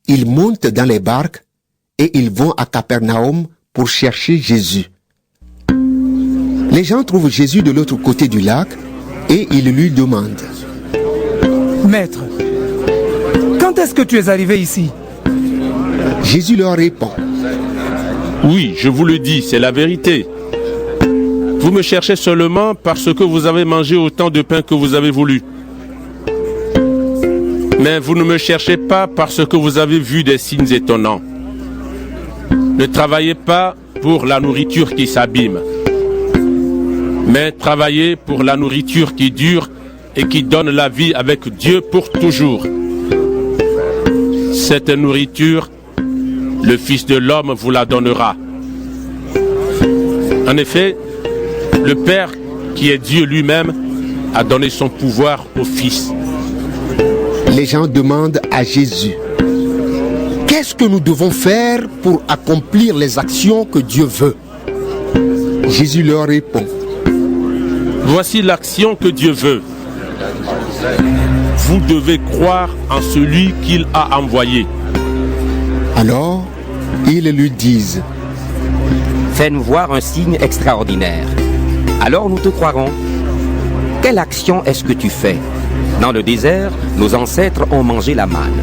ils montent dans les barques et ils vont à Capernaum pour chercher Jésus. Les gens trouvent Jésus de l'autre côté du lac et ils lui demandent: Maître, quand est-ce que tu es arrivé ici? Jésus leur répond: Oui, je vous le dis, c'est la vérité. Vous me cherchez seulement parce que vous avez mangé autant de pain que vous avez voulu. Mais vous ne me cherchez pas parce que vous avez vu des signes étonnants. Ne travaillez pas pour la nourriture qui s'abîme, mais travaillez pour la nourriture qui dure et qui donne la vie avec Dieu pour toujours. Cette nourriture, le Fils de l'homme vous la donnera. En effet, le Père, qui est Dieu lui-même, a donné son pouvoir au Fils. Les gens demandent à Jésus: Qu'est-ce que nous devons faire pour accomplir les actions que Dieu veut? Jésus leur répond: Voici l'action que Dieu veut. Vous devez croire en celui qu'il a envoyé. Alors, ils lui disent: Fais-nous voir un signe extraordinaire. Alors nous te croirons. Quelle action est-ce que tu fais? Dans le désert, nos ancêtres ont mangé la manne.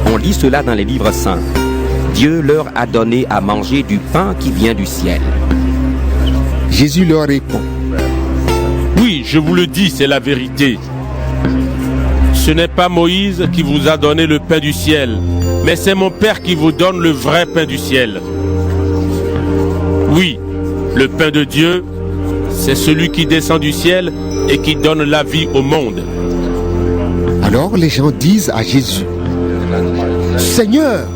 On lit cela dans les livres saints. Dieu leur a donné à manger du pain qui vient du ciel. Jésus leur répond: Oui, je vous le dis, c'est la vérité. Ce n'est pas Moïse qui vous a donné le pain du ciel, mais c'est mon Père qui vous donne le vrai pain du ciel. Oui, le pain de Dieu, c'est celui qui descend du ciel et qui donne la vie au monde. Alors les gens disent à Jésus: Seigneur,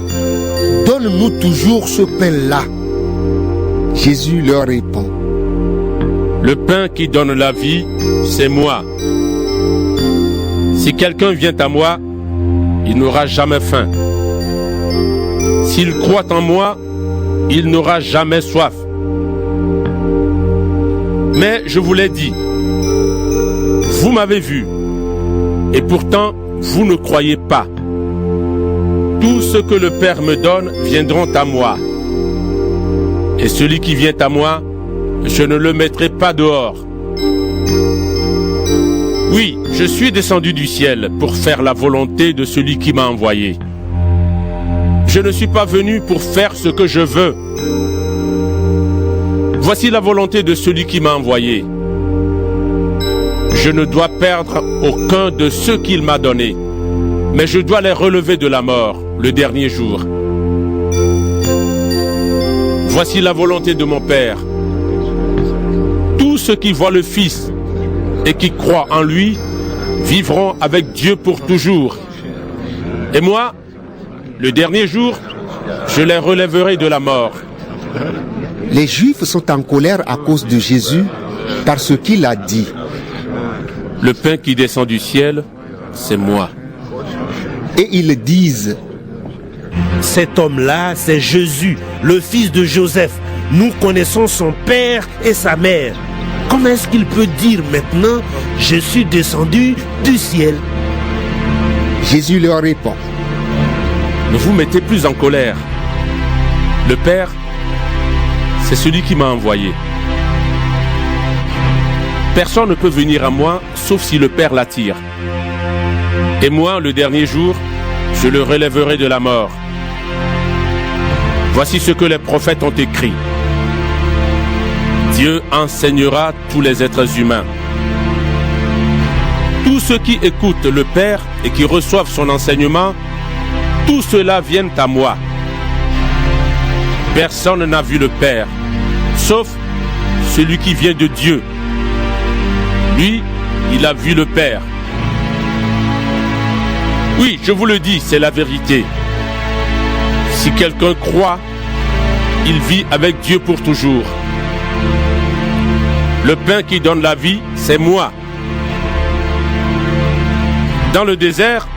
donne-nous toujours ce pain-là. Jésus leur répond: Le pain qui donne la vie, c'est moi. Si quelqu'un vient à moi, il n'aura jamais faim. S'il croit en moi, il n'aura jamais soif. Mais je vous l'ai dit, vous m'avez vu, et pourtant vous ne croyez pas. Tout ce que le Père me donne viendront à moi. Et celui qui vient à moi, je ne le mettrai pas dehors. Oui, je suis descendu du ciel pour faire la volonté de celui qui m'a envoyé. Je ne suis pas venu pour faire ce que je veux. Voici la volonté de celui qui m'a envoyé. Je ne dois perdre aucun de ceux qu'il m'a donnés, mais je dois les relever de la mort le dernier jour. Voici la volonté de mon Père. Tous ceux qui voient le Fils et qui croient en lui vivront avec Dieu pour toujours. Et moi, le dernier jour, je les relèverai de la mort. Les Juifs sont en colère à cause de Jésus parce qu'il a dit: Le pain qui descend du ciel, c'est moi. Et ils disent: Cet homme-là, c'est Jésus, le fils de Joseph. Nous connaissons son père et sa mère. Comment est-ce qu'il peut dire maintenant: Je suis descendu du ciel? Jésus leur répond: Ne vous mettez plus en colère. Le Père, c'est celui qui m'a envoyé. Personne ne peut venir à moi sauf si le Père l'attire. Et moi, le dernier jour, je le relèverai de la mort. Voici ce que les prophètes ont écrit. Dieu enseignera tous les êtres humains. Tous ceux qui écoutent le Père et qui reçoivent son enseignement, tous ceux-là viennent à moi. Personne n'a vu le Père, sauf celui qui vient de Dieu. Lui, il a vu le Père. Oui, je vous le dis, c'est la vérité. Si quelqu'un croit, il vit avec Dieu pour toujours. Le pain qui donne la vie, c'est moi. Dans le désert,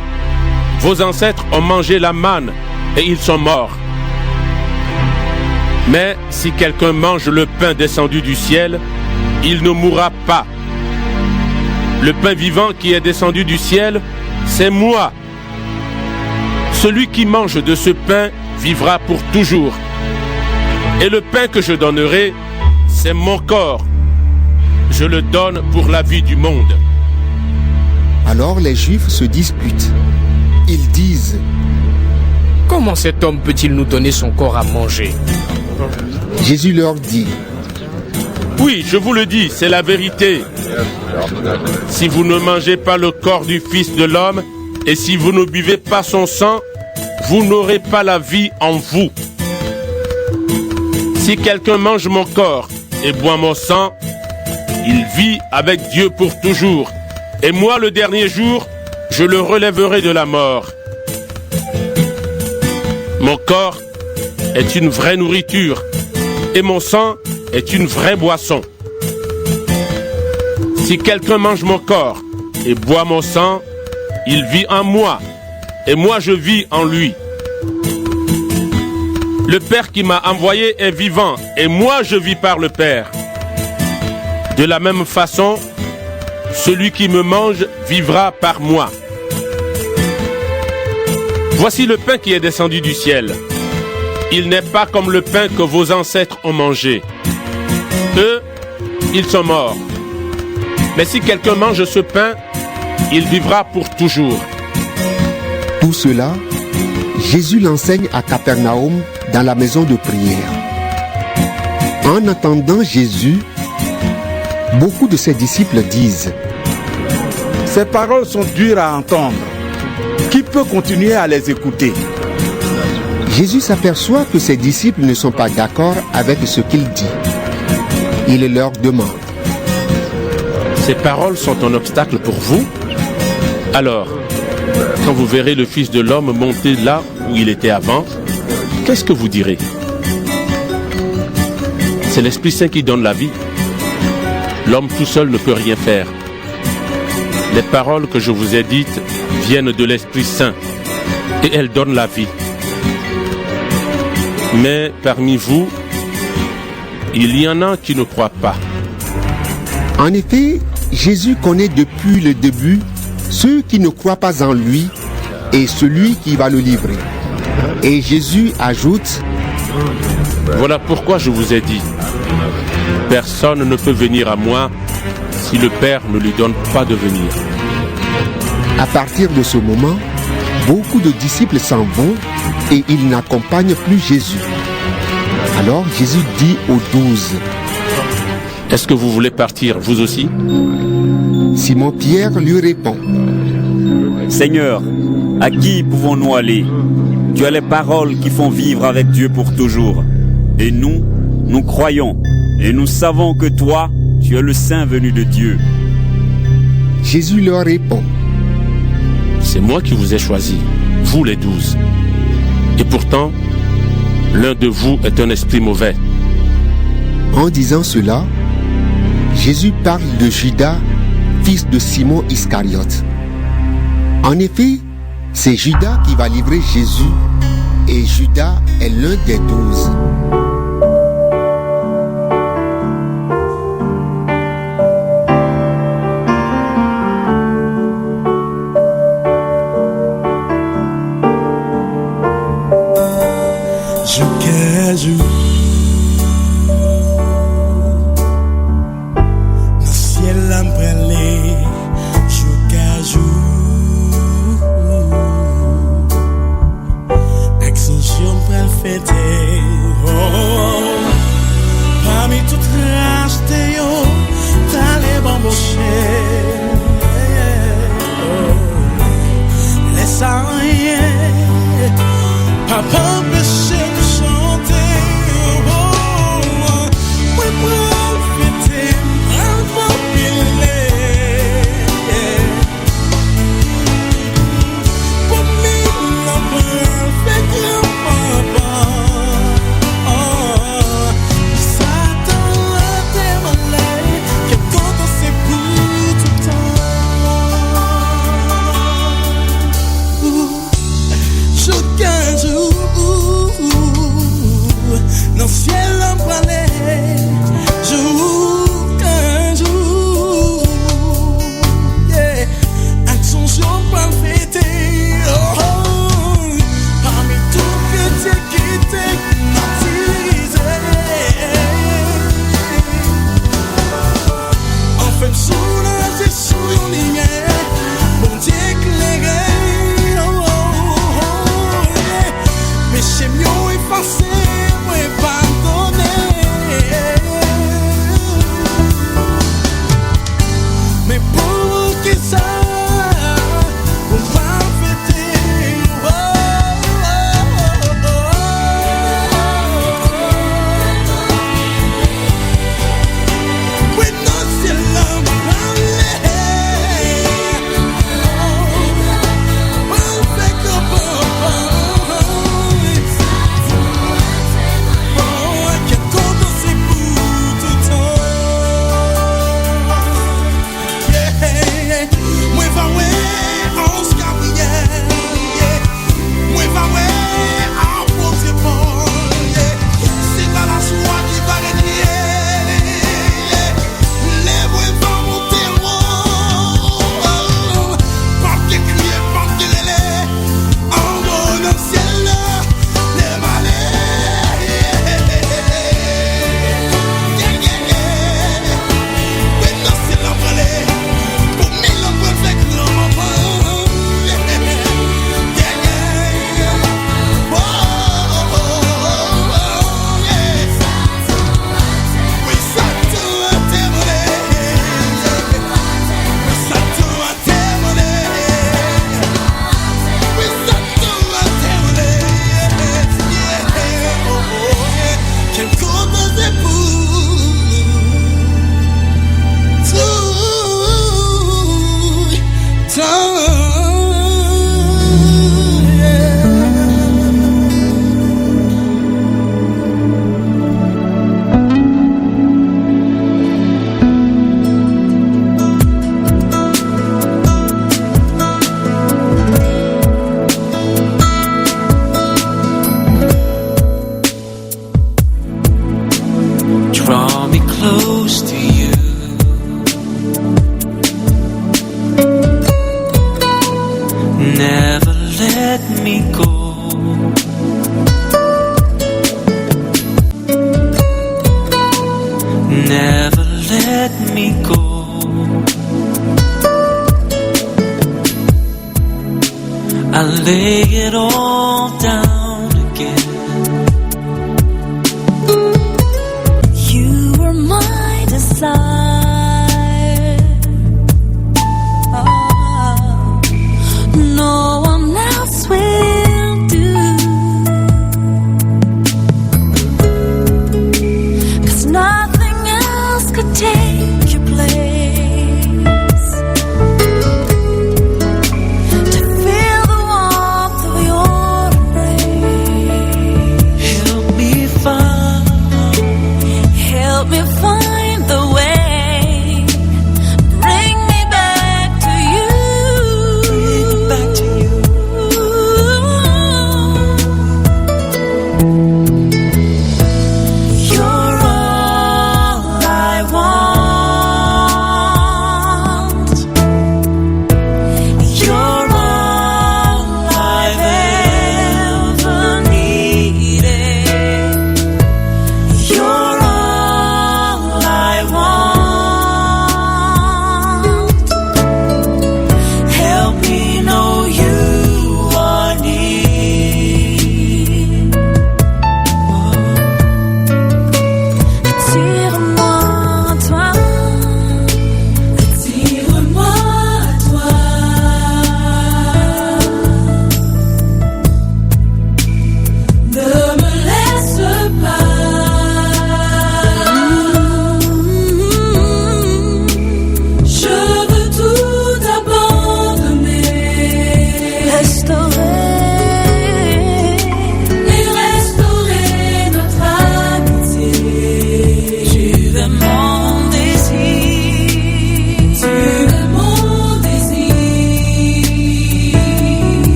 vos ancêtres ont mangé la manne et ils sont morts. Mais si quelqu'un mange le pain descendu du ciel, il ne mourra pas. Le pain vivant qui est descendu du ciel, c'est moi. Celui qui mange de ce pain vivra pour toujours. Et le pain que je donnerai, c'est mon corps. Je le donne pour la vie du monde. Alors les Juifs se disputent. Ils disent: comment cet homme peut-il nous donner son corps à manger? Jésus leur dit: oui, je vous le dis, c'est la vérité. Si vous ne mangez pas le corps du Fils de l'homme, et si vous ne buvez pas son sang, vous n'aurez pas la vie en vous. Si quelqu'un mange mon corps et boit mon sang, il vit avec Dieu pour toujours. Et moi, le dernier jour, je le relèverai de la mort. Mon corps est une vraie nourriture et mon sang est une vraie boisson. Si quelqu'un mange mon corps et boit mon sang, il vit en moi et moi je vis en lui. Le Père qui m'a envoyé est vivant et moi je vis par le Père. De la même façon, celui qui me mange vivra par moi. Voici le pain qui est descendu du ciel. Il n'est pas comme le pain que vos ancêtres ont mangé. Eux, ils sont morts. Mais si quelqu'un mange ce pain, il vivra pour toujours. Tout cela, Jésus l'enseigne à Capernaum dans la maison de prière. En entendant Jésus, beaucoup de ses disciples disent: ces paroles sont dures à entendre. Qui peut continuer à les écouter? Jésus s'aperçoit que ses disciples ne sont pas d'accord avec ce qu'il dit. Il leur demande: ces paroles sont un obstacle pour vous? Alors, quand vous verrez le Fils de l'homme monter là où il était avant, qu'est-ce que vous direz? C'est l'Esprit Saint qui donne la vie. L'homme tout seul ne peut rien faire. Les paroles que je vous ai dites viennent de l'Esprit Saint et elles donnent la vie. Mais parmi vous, il y en a qui ne croient pas. En effet, Jésus connaît depuis le début ceux qui ne croient pas en lui et celui qui va le livrer. Et Jésus ajoute: voilà pourquoi je vous ai dit, personne ne peut venir à moi si le Père ne lui donne pas de venir. À partir de ce moment, beaucoup de disciples s'en vont et ils n'accompagnent plus Jésus. Alors Jésus dit aux 12: est-ce que vous voulez partir, vous aussi? Simon-Pierre lui répond: Seigneur, à qui pouvons-nous aller? Tu as les paroles qui font vivre avec Dieu pour toujours. Et nous, nous croyons et nous savons que toi, tu es le Saint venu de Dieu. Jésus leur répond: c'est moi qui vous ai choisi, vous les 12. Et pourtant, l'un de vous est un esprit mauvais. En disant cela, Jésus parle de Judas, fils de Simon Iscariote. En effet, c'est Judas qui va livrer Jésus, et Judas est l'un des 12. lay it all